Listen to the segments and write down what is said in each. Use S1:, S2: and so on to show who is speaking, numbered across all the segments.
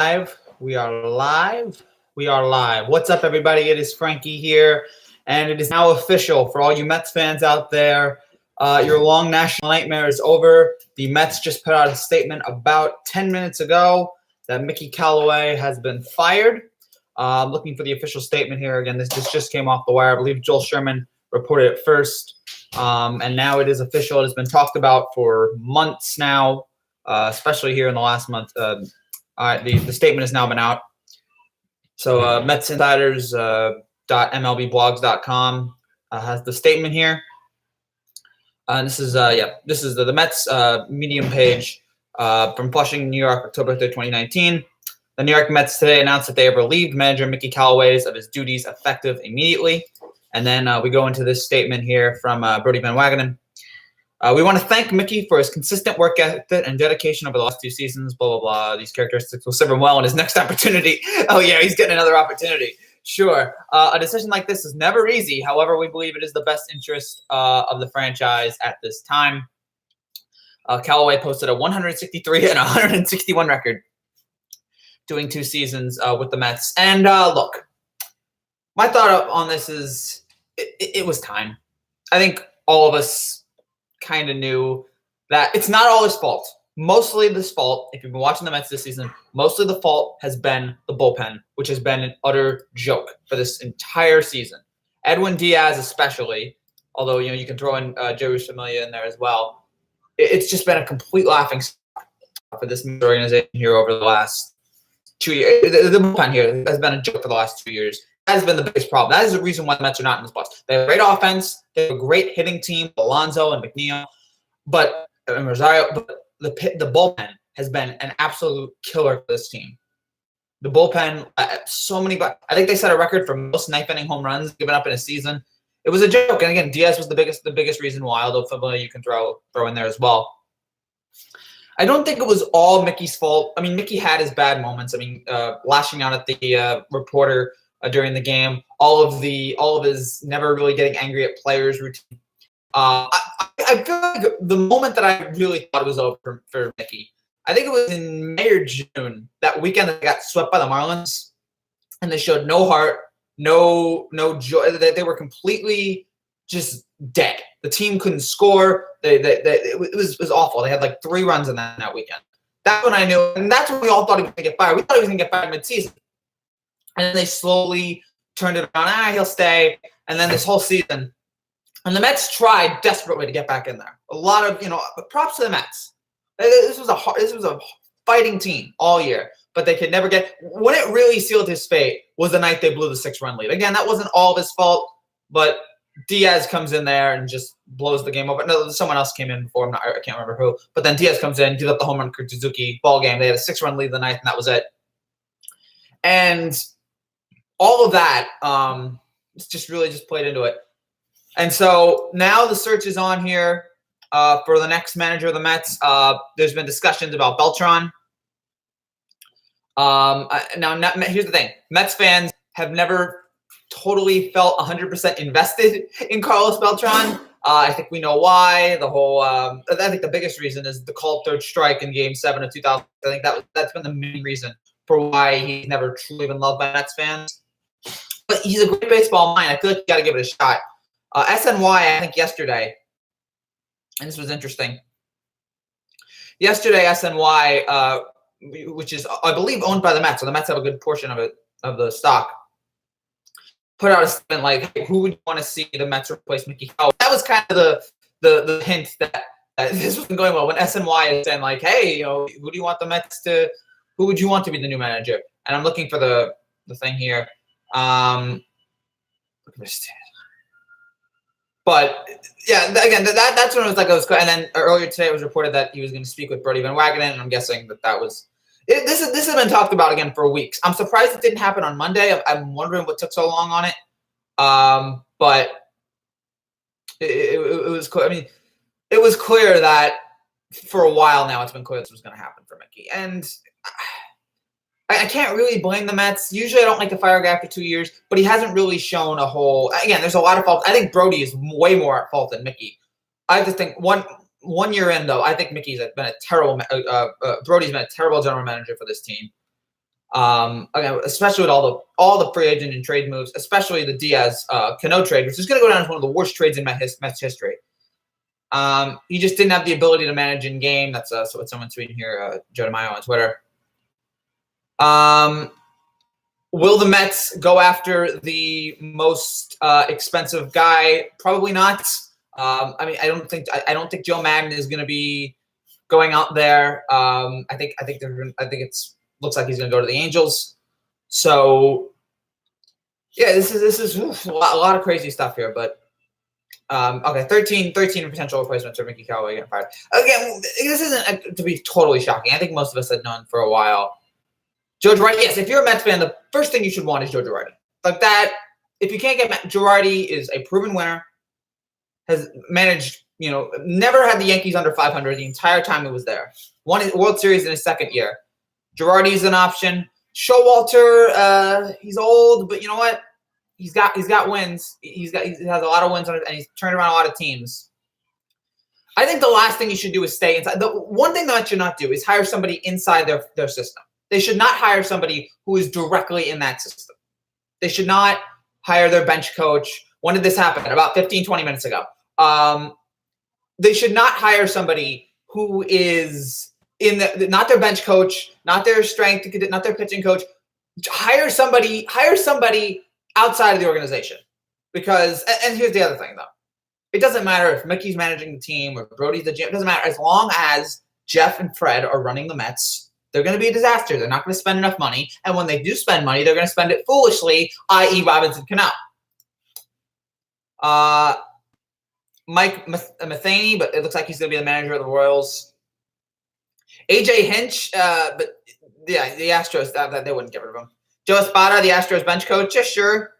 S1: live. We are live. We are live. What's up, everybody? It is Frankie here, and it is now official for all you Mets fans out there. Your long national nightmare is over. The Mets just put out a statement about 10 minutes ago that Mickey Callaway has been fired. I'm looking for the official statement here. Again, this just came off the wire. I believe Joel Sherman reported it first, and now it is official. It has been talked about for months now, especially here in the last month. The statement has now been out. So MetsInsiders.mlbblogs.com has the statement here. And this is the Mets Medium page from Flushing, New York, October 3rd, 2019. The New York Mets today announced that they have relieved manager Mickey Callaway of his duties effective immediately. And then we go into this statement here from Brodie Van Wagenen. We want to thank Mickey for his consistent work ethic and dedication over the last 2 seasons, blah, blah, blah. These characteristics will serve him well in his next opportunity. Oh, yeah, he's getting another opportunity. Sure. A decision like this is never easy. However, we believe it is the best interest of the franchise at this time. Callaway posted a 163 and 161 record doing 2 seasons with the Mets. And look, my thought on this is it was time. I think all of us kind of knew that it's not all his fault. Mostly this fault, if you've been watching the Mets this season, mostly the fault has been the bullpen, which has been an utter joke for this entire season. Edwin Diaz especially, although you can throw in Joey Familia in there as well. It's just been a complete laughing stock for this organization here over the last 2 years. The bullpen here has been a joke for the last 2 years. That has been the biggest problem. That is the reason why the Mets are not in this bus. They have a great offense. They have a great hitting team, Alonso and McNeil, and Rosario. But the bullpen has been an absolute killer for this team. The bullpen, I think they set a record for most ninth-inning home runs given up in a season. It was a joke. And again, Diaz was the biggest reason why, although Familia you can throw in there as well. I don't think it was all Mickey's fault. I mean, Mickey had his bad moments. I mean, lashing out at the reporter during the game, all of his never really getting angry at players routine. I feel like the moment that I really thought it was over for Mickey, I think it was in May or June, that weekend that they got swept by the Marlins, and they showed no heart, no joy. They were completely just dead. The team couldn't score. It was awful. They had like 3 runs in that weekend. That's when I knew, and that's when we all thought he was going to get fired. We thought he was going to get fired mid-season. And then they slowly turned it around. He'll stay. And then this whole season. And the Mets tried desperately to get back in there. A lot of, props to the Mets. This was a fighting team all year. But they could never get – when it really sealed his fate was the night they blew the 6-run lead. Again, that wasn't all of his fault. But Diaz comes in there and just blows the game over. No, someone else came in before. I can't remember who. But then Diaz comes in, gives up the home run for Suzuki, ball game. They had a 6-run lead the ninth, and that was it. And – all of that just really played into it. And so now the search is on here for the next manager of the Mets. There's been discussions about Beltran. Here's the thing. Mets fans have never totally felt 100% invested in Carlos Beltran. I think we know why. I think the biggest reason is the called third strike in Game 7 of 2000. I think that's been the main reason for why he's never truly been loved by Mets fans. But he's a great baseball mind. I feel like you got to give it a shot. SNY, I think yesterday, and this was interesting. Yesterday, SNY, which is, I believe, owned by the Mets, so the Mets have a good portion of the stock, put out a statement like, hey, who would you want to see the Mets replace Mickey Callaway? That was kind of the hint that this wasn't going well. When SNY is saying, like, hey, who do you want the Mets to – who would you want to be the new manager? And I'm looking for the thing here. But yeah, again, that's when it was like and then earlier today it was reported that he was going to speak with Brodie Van Wagenen, and I'm guessing that was it. This has been talked about again for weeks. I'm surprised it didn't happen on Monday. I'm wondering what took so long on it. But it was clear. I mean, it was clear that for a while now it's been clear this was going to happen for Mickey, and I can't really blame the Mets. Usually I don't like to fire a guy after 2 years, but he hasn't really shown a whole – again, there's a lot of faults. I think Brodie is way more at fault than Mickey. I just think one year in, though, I think Mickey's been a terrible Brodie's been a terrible general manager for this team. Again, especially with all the free agent and trade moves, especially the Diaz Cano trade, which is going to go down as one of the worst trades in Mets history. He just didn't have the ability to manage in game. That's what someone's tweeting here, Joe DeMaio on Twitter. Will the Mets go after the most expensive guy? Probably not. I mean, I don't think Joe Maddon is going to be going out there. I think it's looks like he's going to go to the Angels. So yeah, this is a lot of crazy stuff here, but. Okay, 13 potential replacements for Mickey Callaway getting fired. Again, this isn't to be totally shocking. I think most of us had known for a while. Joe Girardi, yes, if you're a Mets fan, the first thing you should want is Joe Girardi. Like that, if you can't get Girardi is a proven winner, has managed, never had the Yankees under 500 the entire time he was there. Won a World Series in his second year. Girardi is an option. Showalter, he's old, but you know what? He's got wins. He has a lot of wins on it, and he's turned around a lot of teams. I think the last thing you should do is stay inside. The one thing that you should not do is hire somebody inside their system. They should not hire somebody who is directly in that system. They should not hire their bench coach. When did this happen? About 15, 20 minutes ago. They should not hire somebody who is not their bench coach, not their strength, not their pitching coach. Hire somebody outside of the organization. Because, and here's the other thing, though. It doesn't matter if Mickey's managing the team or Brody's the GM. It doesn't matter. As long as Jeff and Fred are running the Mets, they're going to be a disaster. They're not going to spend enough money. And when they do spend money, they're going to spend it foolishly, i.e. Robinson Cano. Mike Matheny, but it looks like he's going to be the manager of the Royals. AJ Hinch, but yeah, the Astros, that they wouldn't get rid of him. Joe Espada, the Astros bench coach, yeah, sure.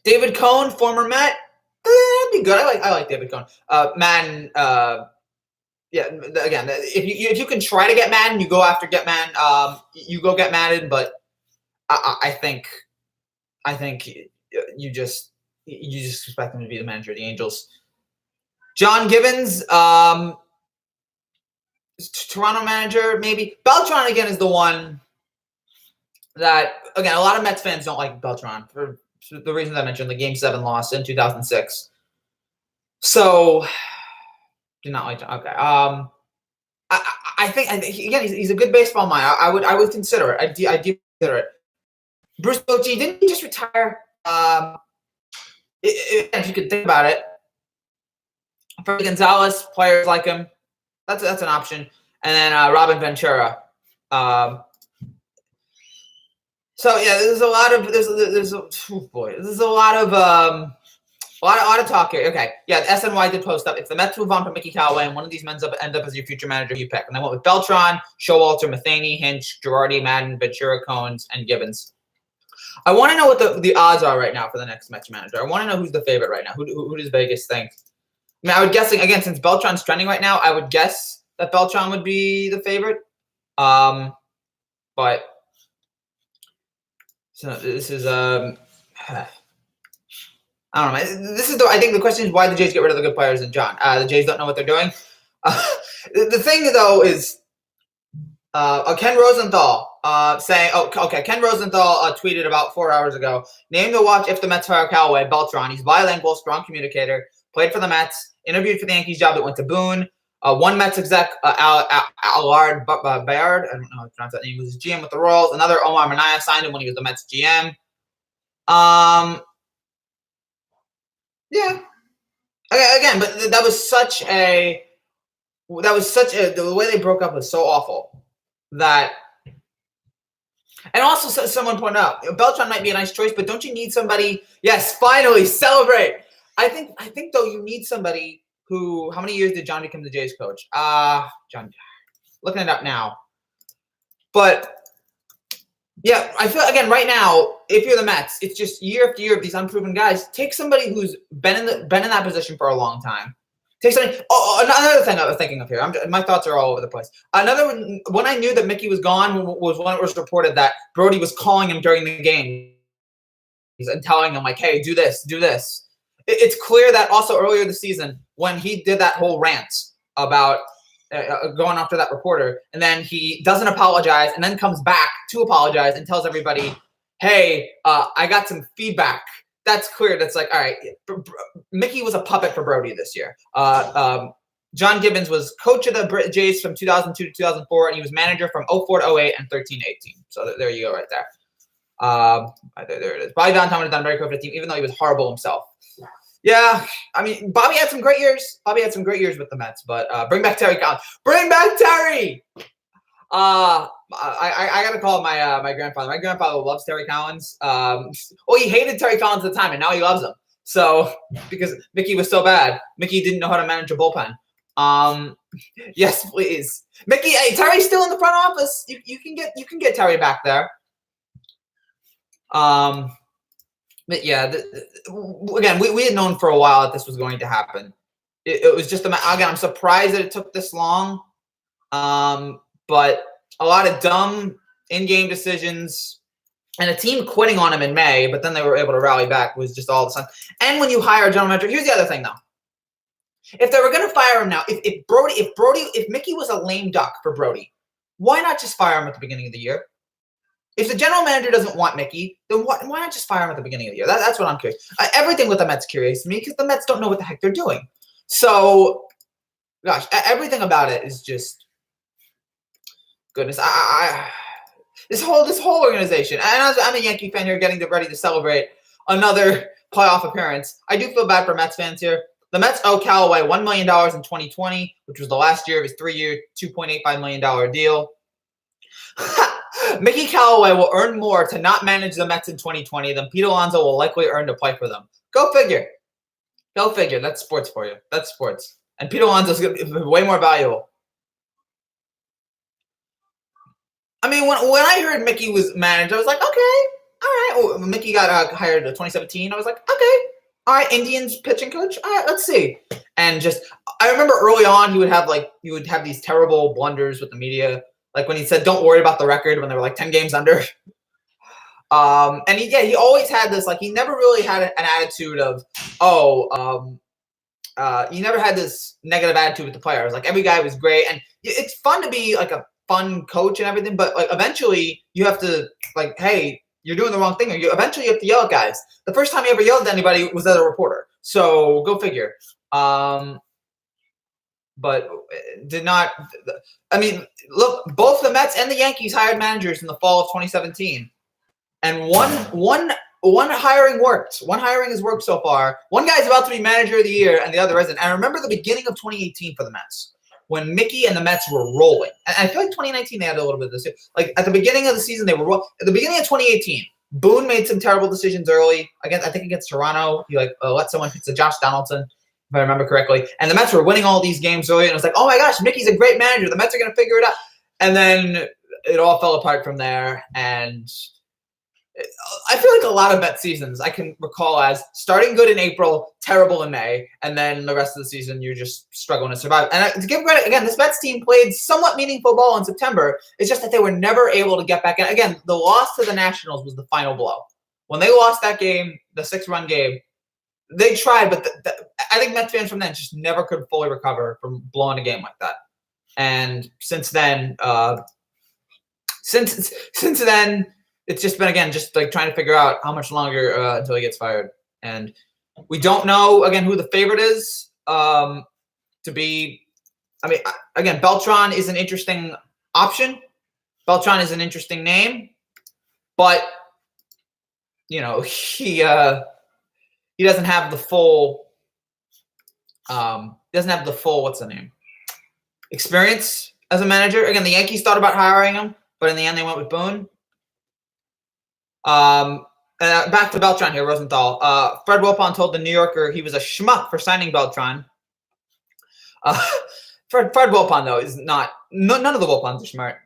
S1: David Cohn, former Met, that'd be good. I like David Cohn. Madden, yeah. Again, if you can try to get Madden, you go after get Madden. You go get Madden, but I think you just expect him to be the manager of the Angels. John Gibbons, Toronto manager, maybe. Beltran again is the one that, again, a lot of Mets fans don't like Beltran for the reasons I mentioned, the Game 7 loss in 2006. So, did not like John. Okay. I think again, he's a good baseball mind. I would consider it. I do consider it. Bruce Bochy, didn't he just retire? If you could think about it. Freddie Gonzalez, players like him, that's an option. And then Robin Ventura. So yeah, there's a lot of talk here. Okay, yeah, SNY did post up. If the Mets move on from Mickey Callaway and one of these men end up as your future manager, you pick. And I went with Beltran, Showalter, Matheny, Hinch, Girardi, Madden, Ventura, Cohns, and Gibbons. I want to know what the odds are right now for the next Mets manager. I want to know who's the favorite right now. Who does Vegas think? I mean, I would guessing again, since Beltran's trending right now, I would guess that Beltran would be the favorite. But so this is I don't know. I think the question is why the Jays get rid of the good players and John. The Jays don't know what they're doing. The thing though is Ken Rosenthal saying, Ken Rosenthal tweeted about 4 hours ago, name to watch if the Mets fire Callaway, Beltran. He's bilingual, strong communicator, played for the Mets, interviewed for the Yankees job that went to Boone. One Mets exec, Allard Bayard, I don't know how to pronounce that name, was his GM with the Royals. Another, Omar Minaya, signed him when he was the Mets GM. Yeah. Again, but the way they broke up was so awful that, and also someone pointed out, Beltran might be a nice choice, but don't you need somebody? Yes, finally, celebrate. I think though you need somebody who, how many years did John become the Jays coach? John, looking it up now. But yeah, I feel again right now, if you're the Mets, it's just year after year of these unproven guys. Take somebody who's been in that position for a long time. Take somebody. Oh, another thing I was thinking of here. My thoughts are all over the place. Another one, when I knew that Mickey was gone, was when it was reported that Brody was calling him during the game and telling him like, "Hey, do this, do this." It's clear that also earlier this season when he did that whole rant about going after that reporter, and then he doesn't apologize, and then comes back to apologize and tells everybody, "Hey, I got some feedback." That's clear. That's like, all right, Mickey was a puppet for Brody this year. John Gibbons was coach of the Jays from 2002 to 2004, and he was manager from 04 to 08 and 13 to 18. So there you go right there. There it is. Bobby Bonton would have done very good for the team, even though he was horrible himself. Yeah, I mean, Bobby had some great years. Bobby had some great years with the Mets, but bring back Terry Collins. Bring back Terry! I got to call my grandfather. My grandfather loves Terry Collins. Well, he hated Terry Collins at the time, and now he loves him. So, because Mickey was so bad. Mickey didn't know how to manage a bullpen. Yes, please. Mickey, hey, Terry's still in the front office. You can get Terry back there. But yeah, again, we had known for a while that this was going to happen. It was just again, I'm surprised that it took this long. But a lot of dumb in-game decisions and a team quitting on him in May, but then they were able to rally back was just all of a sudden. And when you hire a general manager, here's the other thing though. If they were going to fire him now, if Mickey was a lame duck for Brody, why not just fire him at the beginning of the year? If the general manager doesn't want Mickey, then why not just fire him at the beginning of the year? That's what I'm curious. Everything with the Mets curious to me because the Mets don't know what the heck they're doing. So, gosh, everything about it is just goodness. This whole organization, and I'm a Yankee fan here, getting ready to celebrate another playoff appearance. I do feel bad for Mets fans here. The Mets owe Callaway $1 million in 2020, which was the last year of his 3-year, $2.85 million deal. Mickey Callaway will earn more to not manage the Mets in 2020 than Pete Alonso will likely earn to play for them. Go figure. Go figure. That's sports for you. That's sports. And Pete Alonso is going to be way more valuable. I mean, when I heard Mickey was managed, I was like, okay, all right. When Mickey got hired in 2017, I was like, okay, all right, Indians pitching coach. All right, let's see. And I remember early on, he would have these terrible blunders with the media. Like when he said, "Don't worry about the record," when they were like 10 games under. And he always had this, like, he never really had an attitude of, he never had this negative attitude with the players. Like every guy was great, and it's fun to be like a fun coach and everything, but like eventually you have to like, hey, you're doing the wrong thing, or eventually you have to yell at guys. The first time he ever yelled at anybody was at a reporter. So go figure. But did not. I mean, look, both the Mets and the Yankees hired managers in the fall of 2017, and one hiring worked. One hiring has worked so far. One guy's about to be manager of the year, and the other isn't. And I remember the beginning of 2018 for the Mets when Mickey and the Mets were rolling. And I feel like 2019 they had a little bit of this. Like at the beginning of the season, they were at the beginning of 2018. Boone made some terrible decisions early. Again, I think against Toronto, he let someone pitch to Josh Donaldson, if I remember correctly. And the Mets were winning all these games early, and it was like, oh my gosh, Mickey's a great manager. The Mets are going to figure it out. And then it all fell apart from there. And I feel like a lot of Mets seasons I can recall as starting good in April, terrible in May, and then the rest of the season you're just struggling to survive. And to give credit, again, this Mets team played somewhat meaningful ball in September. It's just that they were never able to get back in. Again, the loss to the Nationals was the final blow. When they lost that game, the 6-run game, they tried, but I think Mets fans from then just never could fully recover from blowing a game like that. And since then, it's just been, again, just like trying to figure out how much longer until he gets fired. And we don't know, again, who the favorite is to be. I mean, again, Beltran is an interesting option. Beltran is an interesting name. But, he doesn't have the full what's the name? Experience as a manager. Again, the Yankees thought about hiring him, but in the end they went with Boone. Back to Beltran here, Rosenthal. Fred Wilpon told the New Yorker he was a schmuck for signing Beltran. Fred Wilpon, though, is not. None of the Wilpons are smart.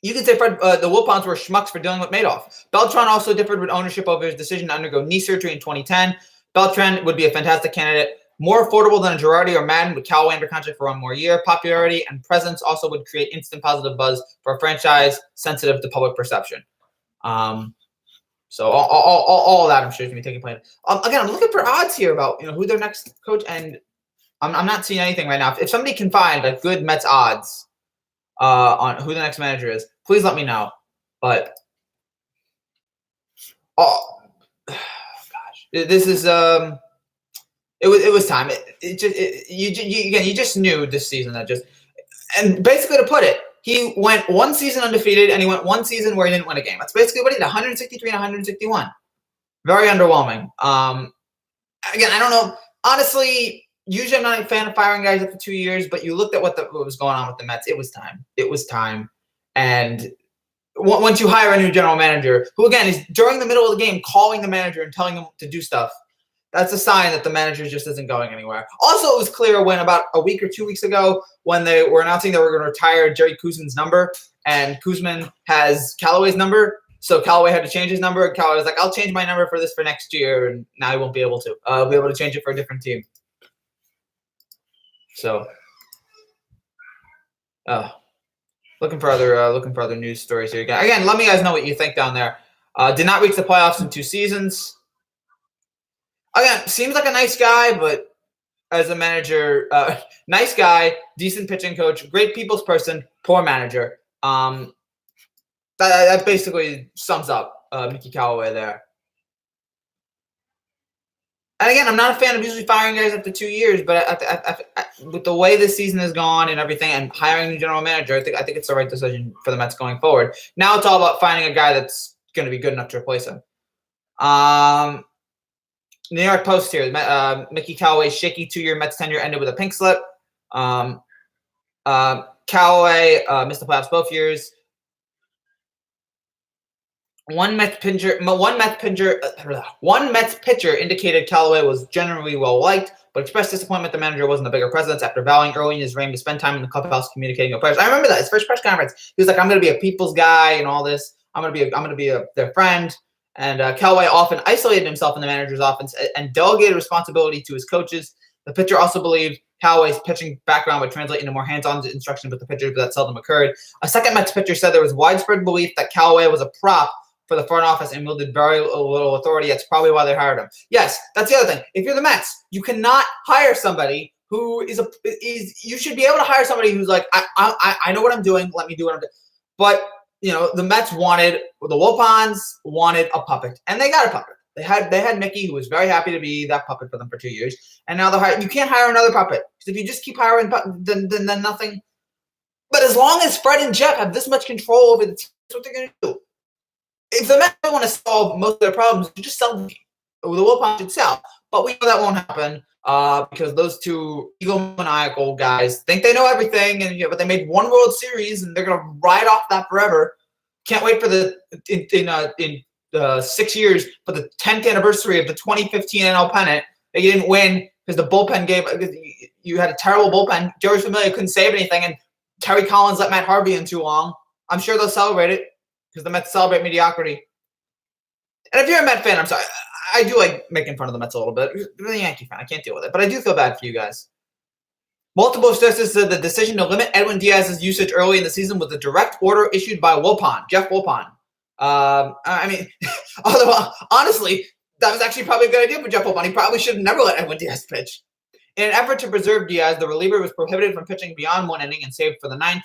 S1: You could say the Wilpons were schmucks for dealing with Madoff. Beltran also differed with ownership over his decision to undergo knee surgery in 2010. Beltran would be a fantastic candidate. More affordable than a Girardi or Madden, with Callaway under contract for one more year. Popularity and presence also would create instant positive buzz for a franchise sensitive to public perception. So all of that, I'm sure, is going to be taking place. Again, I'm looking for odds here about who their next coach, and I'm not seeing anything right now. If somebody can find like good Mets odds on who the next manager is, please let me know. But oh gosh, this is it was time. You just knew this season that just, and basically to put it, he went one season undefeated and he went one season where he didn't win a game. That's basically what he did. 163 and 161. Very underwhelming. Again, I don't know. Honestly, usually I'm not a fan of firing guys after 2 years, but you looked at what was going on with the Mets. It was time. It was time. And once you hire a new general manager, who again is during the middle of the game calling the manager and telling him to do stuff, that's a sign that the manager just isn't going anywhere. Also, it was clear when about a week or 2 weeks ago when they were announcing they were going to retire Jerry Koosman's number, and Koosman has Callaway's number, so Callaway had to change his number. And Callaway was like, "I'll change my number for this for next year," and now he won't be able to. I'll be able to change it for a different team. So, looking for other news stories here. Again, let me guys know what you think down there. Did not reach the playoffs in 2 seasons. Again, seems like a nice guy, but as a manager, nice guy, decent pitching coach, great people's person, poor manager. That basically sums up Mickey Callaway there. And again, I'm not a fan of usually firing guys after 2 years, but with the way this season has gone and everything, and hiring a new general manager, I think it's the right decision for the Mets going forward. Now it's all about finding a guy that's going to be good enough to replace him. New York Post here. Mickey Callaway's shaky 2-year Mets tenure ended with a pink slip. Callaway missed the playoffs both years. One Mets pitcher indicated Callaway was generally well liked, but expressed disappointment the manager wasn't a bigger presence after vowing early in his reign to spend time in the clubhouse communicating with players. I remember that his first press conference. He was like, "I'm going to be a people's guy and all this. I'm going to be their friend." And Callaway often isolated himself in the manager's office and delegated responsibility to his coaches. The pitcher also believed Callaway's pitching background would translate into more hands-on instruction with the pitchers, but that seldom occurred. A second Mets pitcher said there was widespread belief that Callaway was a prop for the front office and wielded very little authority. That's probably why they hired him. Yes, that's the other thing. If you're the Mets, you cannot hire somebody who is you should be able to hire somebody who's like, I know what I'm doing. Let me do what I'm doing. But the Mets the Wilpons wanted a puppet, and they got a puppet. They had Mickey, who was very happy to be that puppet for them for 2 years, and now you can't hire another puppet, because if you just keep hiring then nothing. But as long as Fred and Jeff have this much control over the team, that's what they're going to do. If the Mets want to solve most of their problems, you just sell the team. The Wilpons should sell, but we know that won't happen because those two egomaniacal guys think they know everything, but they made one World Series and they're going to ride off that forever. Can't wait for in 6 years for the 10th anniversary of the 2015 NL pennant. They didn't win because the bullpen you had a terrible bullpen. Joey Familia couldn't save anything, and Terry Collins let Matt Harvey in too long. I'm sure they'll celebrate it because the Mets celebrate mediocrity. And if you're a Met fan, I'm sorry. I do like making fun of the Mets a little bit. I'm a Yankee fan. I can't deal with it. But I do feel bad for you guys. Multiple sources said the decision to limit Edwin Diaz's usage early in the season was a direct order issued by Jeff Wilpon. I mean, although honestly, that was actually probably a good idea for Jeff Wilpon. He probably should have never let Edwin Diaz pitch. In an effort to preserve Diaz, the reliever was prohibited from pitching beyond one inning and saved for the 9th.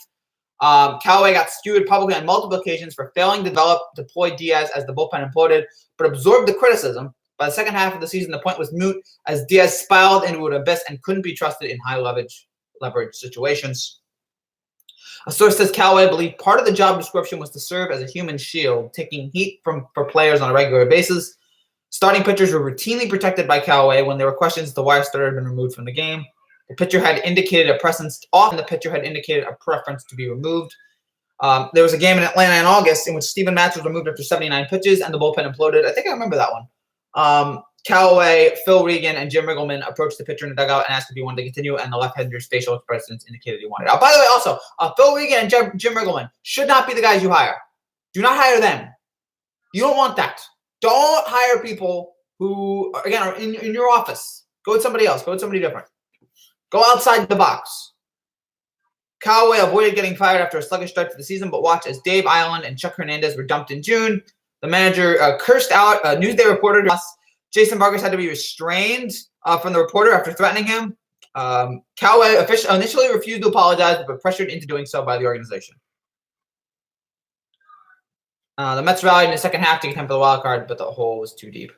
S1: Callaway got skewered publicly on multiple occasions for failing to deploy Diaz as the bullpen imploded, but absorbed the criticism. By the second half of the season, the point was moot as Diaz spiraled into an abyss and couldn't be trusted in high leverage situations. A source says Callaway believed part of the job description was to serve as a human shield, taking heat for players on a regular basis. Starting pitchers were routinely protected by Callaway when there were questions as to why a starter had been removed from the game. The pitcher had indicated a presence. Often the pitcher had indicated a preference to be removed. There was a game in Atlanta in August in which Steven Matz was removed after 79 pitches and the bullpen imploded. I think I remember that one. Callaway, Phil Regan, and Jim Riggleman approached the pitcher in the dugout and asked if he wanted to continue, and the left-hander's facial expressions indicated he wanted out. By the way, also, Phil Regan and Jim Riggleman should not be the guys you hire. Do not hire them. You don't want that. Don't hire people who, again, are in your office. Go with somebody else. Go with somebody different. Go outside the box. Callaway avoided getting fired after a sluggish start to the season, but watch as Dave Ireland and Chuck Hernandez were dumped in June. The manager cursed out Newsday reporter. Jason Vargas had to be restrained from the reporter after threatening him. Callaway initially refused to apologize, but pressured into doing so by the organization. The Mets rallied in the second half to contend for the wild card, but the hole was too deep.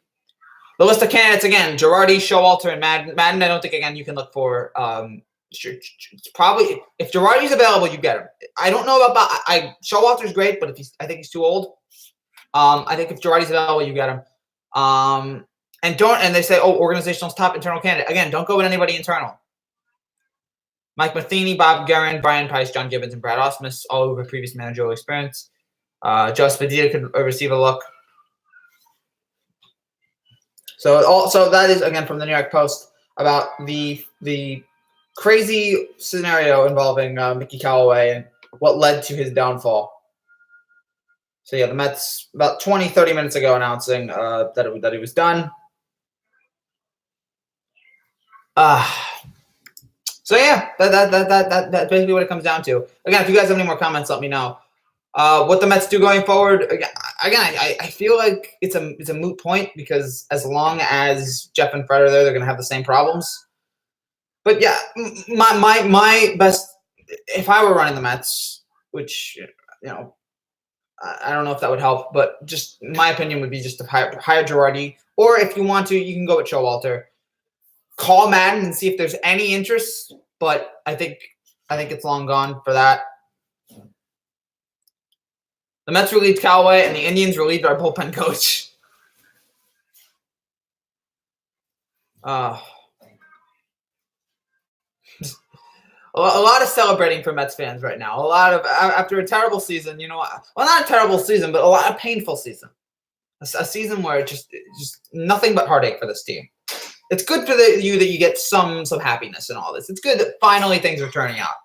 S1: The list of candidates again: Girardi, Showalter, and Madden. Madden, I don't think again you can look for. Probably if Girardi's available, you get him. I don't know about Showalter's great, but I think he's too old. I think if Girardi's available, you get him. And they say, oh, organizational's top internal candidate. Again, don't go with anybody internal. Mike Matheny, Bob Guerin, Brian Price, John Gibbons, and Brad Osmus, all over previous managerial experience. Joe Spadita could receive a look. So that is again from the New York Post about the crazy scenario involving Mickey Callaway and what led to his downfall. So yeah, the Mets about 20-30 minutes ago announcing that it was done. So yeah, that's basically what it comes down to. Again, if you guys have any more comments, let me know. What the Mets do going forward, again, I feel like it's a moot point because as long as Jeff and Fred are there, they're going to have the same problems. But yeah, my best, if I were running the Mets, which I don't know if that would help, but just my opinion would be just to hire Girardi, or if you want to, you can go with Showalter. Call Madden and see if there's any interest, but I think it's long gone for that. The Mets relieved Callaway, and the Indians relieved our bullpen coach. A lot of celebrating for Mets fans right now. A lot of after a terrible season, well, not a terrible season, but a lot of painful season. A season where just nothing but heartache for this team. It's good for you that you get some happiness in all this. It's good that finally things are turning out.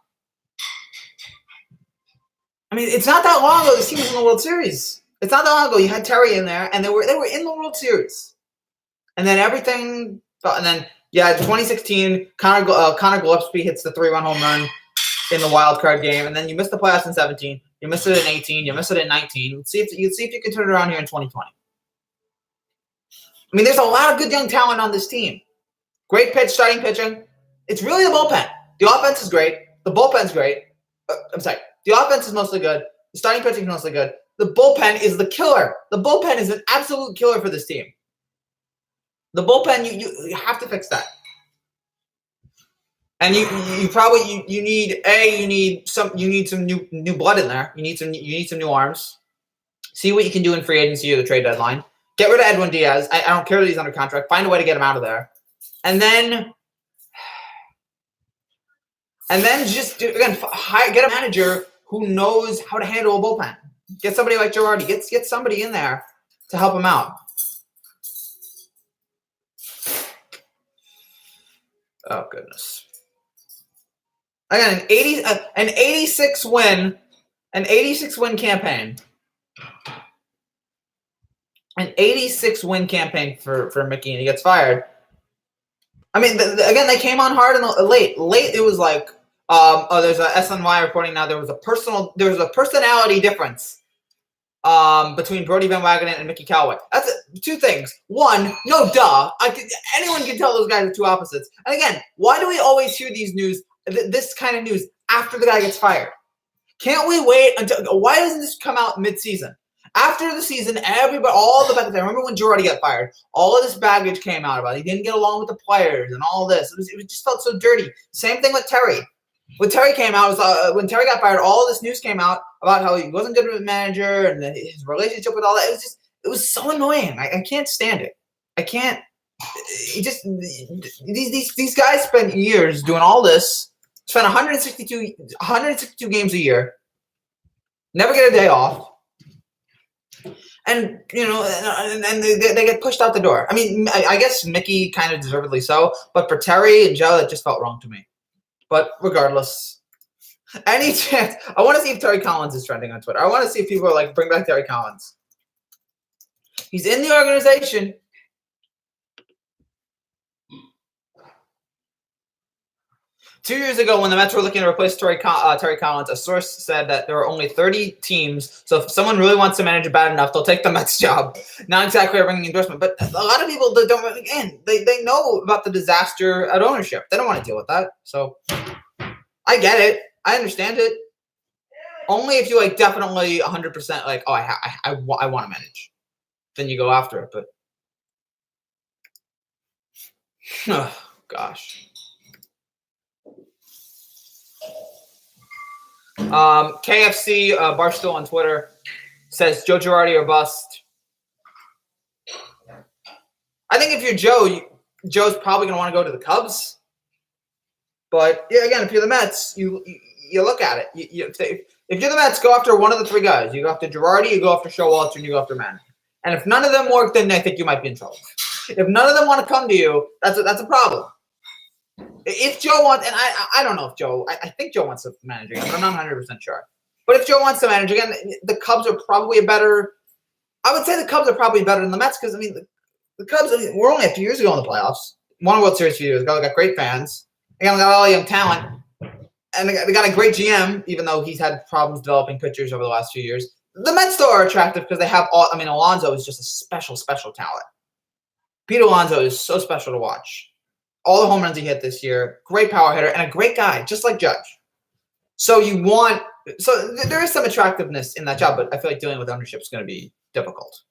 S1: I mean, it's not that long ago this team was in the World Series. It's not that long ago you had Terry in there, and they were in the World Series. And then everything, and then 2016, Connor Gillespie hits the 3-run home run in the wild card game, and then you missed the playoffs in 17. You missed it in 18. You missed it in 19. See if you can turn it around here in 2020. I mean, there's a lot of good young talent on this team. Great starting pitching. It's really the bullpen. The offense is great. The bullpen's great. I'm sorry. The offense is mostly good. The starting pitching is mostly good. The bullpen is the killer. The bullpen is an absolute killer for this team. The bullpen, you have to fix that. And you need some new blood in there. You need some new arms. See what you can do in free agency or the trade deadline. Get rid of Edwin Diaz. I don't care that he's under contract. Find a way to get him out of there. And then just get a manager who knows how to handle a bullpen. Get somebody like Girardi. Get somebody in there to help him out. Oh goodness! Again, an 86 win campaign. An 86 win campaign for Mickey, and he gets fired. I mean, again, they came on hard and late. It was like, there's a SNY reporting now. There was a personality difference between Brody Van Wagenen and Mickey Callaway. That's two things. One, no duh. Anyone can tell those guys are two opposites. And again, why do we always hear this kind of news after the guy gets fired? Can't we wait until? Why doesn't this come out mid-season? After the season, all the baggage. I remember when Girardi got fired. All of this baggage came out about it. He didn't get along with the players and all this. It just felt so dirty. Same thing with Terry. When Terry came out, when Terry got fired, all this news came out about how he wasn't good with a manager and his relationship with all that. It was so annoying. I can't stand it. I can't. These guys spent years doing all this. Spent 162 games a year. Never get a day off. And and they get pushed out the door. I mean, I guess Mickey kind of deservedly so, but for Terry and Joe, that just felt wrong to me. But regardless, any chance, I want to see if Terry Collins is trending on Twitter. I want to see if people are like, bring back Terry Collins. He's in the organization. 2 years ago, when the Mets were looking to replace Terry Collins, a source said that there were only 30 teams. So if someone really wants to manage it bad enough, they'll take the Mets job. Not exactly a ringing endorsement, but a lot of people that don't really, again, they know about the disaster at ownership. They don't want to deal with that. So I get it. I understand it. Only if you like definitely 100% like, oh, I want to manage. Then you go after it. But oh, gosh. KFC Barstool on Twitter says Joe Girardi or bust. I think if you're Joe, Joe's probably going to want to go to the Cubs. But yeah, again, if you're the Mets, you look at it. If you're the Mets, go after one of the three guys. You go after Girardi, you go after Showalter, and you go after Manning. And if none of them work, then I think you might be in trouble. If none of them want to come to you, that's a problem. If Joe wants, and I don't know if Joe, I think Joe wants to manage again, but I'm not 100% sure. But if Joe wants to manage again, the Cubs are probably I would say the Cubs are probably better than the Mets because, I mean, the Cubs, we're only a few years ago in the playoffs. Won a World Series a few years ago. They got great fans. Again, they got all young talent. And they got a great GM, even though he's had problems developing pitchers over the last few years. The Mets, though, are attractive because they have Alonso is just a special, special talent. Pete Alonso is so special to watch. All the home runs he hit this year, great power hitter, and a great guy, just like Judge. So there is some attractiveness in that job, but I feel like dealing with ownership is going to be difficult.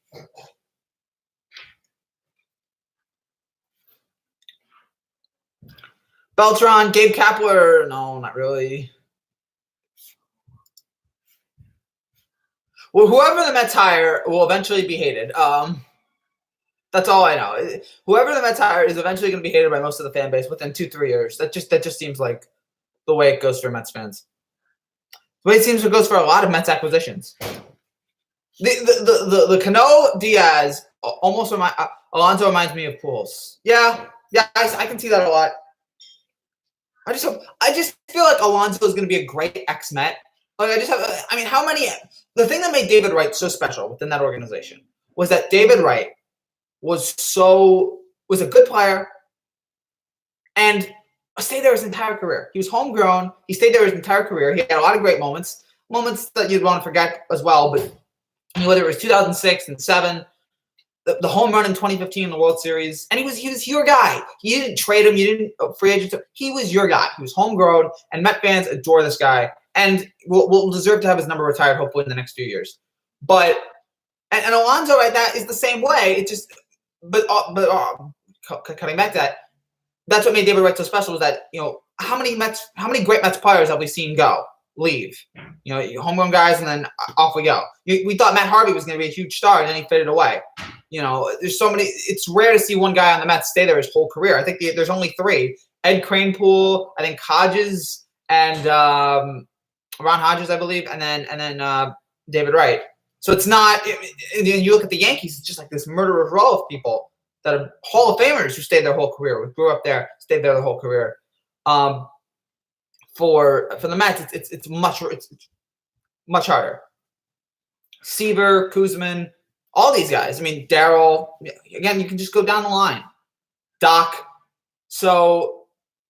S1: Beltran, Gabe Kapler, no, not really. Well, whoever the Mets hire will eventually be hated. That's all I know. Whoever the Mets hire is eventually going to be hated by most of the fan base within 2-3 years. That just seems like the way it goes for Mets fans. The way it seems it goes for a lot of Mets acquisitions. The Cano Diaz almost Alonso reminds me of Pujols. Yeah, I can see that a lot. I just feel like Alonso is going to be a great ex-Met. Like the thing that made David Wright so special within that organization was that David Wright was a good player and stayed there his entire career. He was homegrown. He stayed there his entire career. He had a lot of great moments that you'd want to forget as well. But whether it was 2006 and 2007, the home run in 2015 in the World Series, and he was your guy. You didn't trade him. You didn't free agent. He was your guy. He was homegrown, and Met fans adore this guy, and will deserve to have his number retired hopefully in the next few years. But and Alonso right now is the same way. It just cutting back to that. That's what made David Wright so special was that how many great Mets players have we seen leave? Homegrown guys, and then off we go. We thought Matt Harvey was going to be a huge star, and then he faded away. There's so many. It's rare to see one guy on the Mets stay there his whole career. I think there's only 3: Ed Kranepool, I think Hodges, and Ron Hodges, I believe, and then David Wright. So it's not. You look at the Yankees; it's just like this murderer's row of people that are Hall of Famers who stayed their whole career, grew up there, stayed there their whole career. For the Mets, it's much harder. Seaver, Kuzman, all these guys. I mean, Darryl. Again, you can just go down the line. Doc. So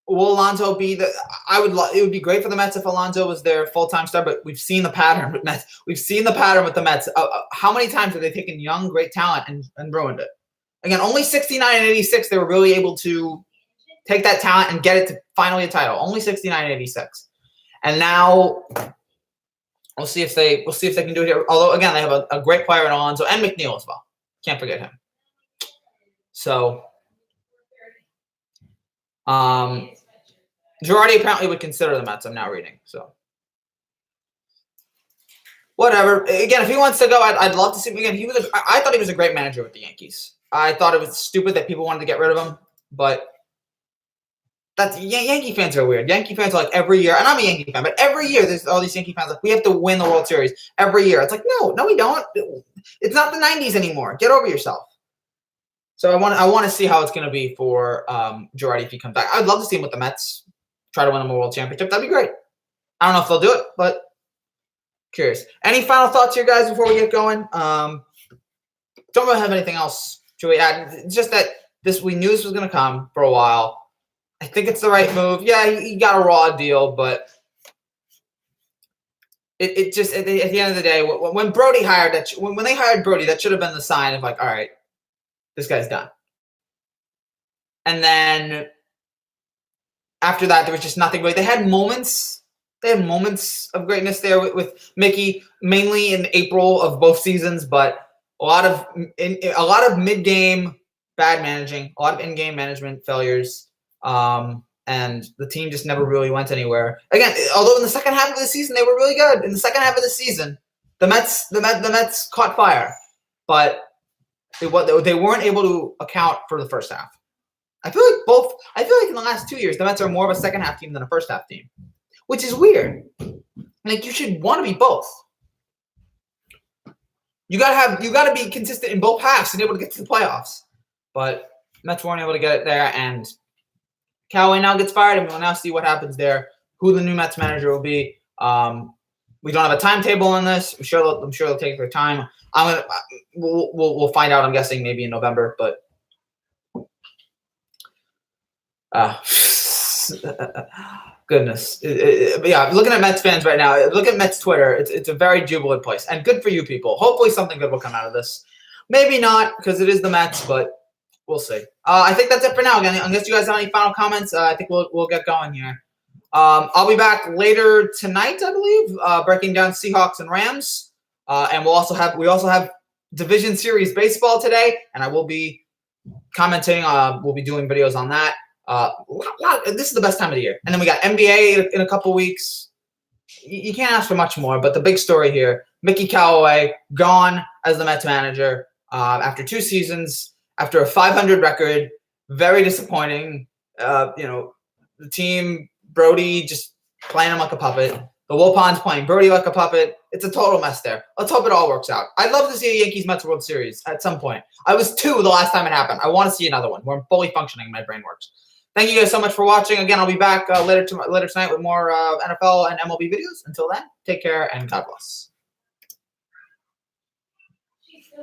S1: will Alonso be the? It would be great for the Mets if Alonso was their full-time star, but we've seen the pattern with Mets. We've seen the pattern with the Mets. How many times have they taken young, great talent and ruined it? Again, only 69 and 86 they were really able to take that talent and get it to finally a title. Only 69 and 86. And now we'll see if they can do it here. Although again, they have a great player in Alonso and McNeil as well. Can't forget him. So Girardi apparently would consider the Mets. I'm now reading. So whatever. Again, if he wants to go, I'd love to see him again. I thought he was a great manager with the Yankees. I thought it was stupid that people wanted to get rid of him, but Yankee fans are weird. Yankee fans are like every year, and I'm a Yankee fan, but every year there's all these Yankee fans like we have to win the World Series every year. It's like no, we don't. It's not the '90s anymore. Get over yourself. So I want to see how it's going to be for Girardi if he comes back. I'd love to see him with the Mets try to win a World Championship. That'd be great. I don't know if they'll do it, but curious. Any final thoughts here, guys, before we get going? Don't really have anything else to add. It's just that we knew this was going to come for a while. I think it's the right move. Yeah, he got a raw deal, but it just at the end of the day, when Brody hired that, when they hired Brody, that should have been the sign of like, all right, this guy's done. And then after that, there was just nothing great. They had moments. They had moments of greatness there with Mickey, mainly in April of both seasons, but a lot of mid-game bad managing, a lot of in-game management failures, and the team just never really went anywhere. Again, although in the second half of the season they were really good. In the second half of the season, the Mets caught fire, but they weren't able to account for the first half. I feel like in the last 2 years, the Mets are more of a second half team than a first half team, which is weird. Like, you should want to be both. You gotta be consistent in both halves and able to get to the playoffs. But Mets weren't able to get it there, and Callaway now gets fired, and we'll now see what happens there, who the new Mets manager will be. We don't have a timetable on this. I'm sure they'll take their time. We'll find out. I'm guessing maybe in November, but. Goodness. Yeah, looking at Mets fans right now, look at Mets Twitter. It's a very jubilant place. And good for you people. Hopefully something good will come out of this. Maybe not, because it is the Mets, but we'll see. I think that's it for now. Again, unless you guys have any final comments, I think we'll get going here. I'll be back later tonight, I believe, breaking down Seahawks and Rams. And we also have Division Series baseball today, and I will be commenting. We'll be doing videos on that. This is the best time of the year. And then we got NBA in a couple weeks. You can't ask for much more, but the big story here, Mickey Callaway gone as the Mets manager after 2 seasons, after a .500 record. Very disappointing. The team, Brody just playing him like a puppet. The Wilpons playing Brody like a puppet. It's a total mess there. Let's hope it all works out. I'd love to see a Yankees-Mets World Series at some point. I was 2 the last time it happened. I want to see another one where I'm fully functioning and my brain works. Thank you guys so much for watching. Again, I'll be back later tonight with more NFL and MLB videos. Until then, take care and God bless.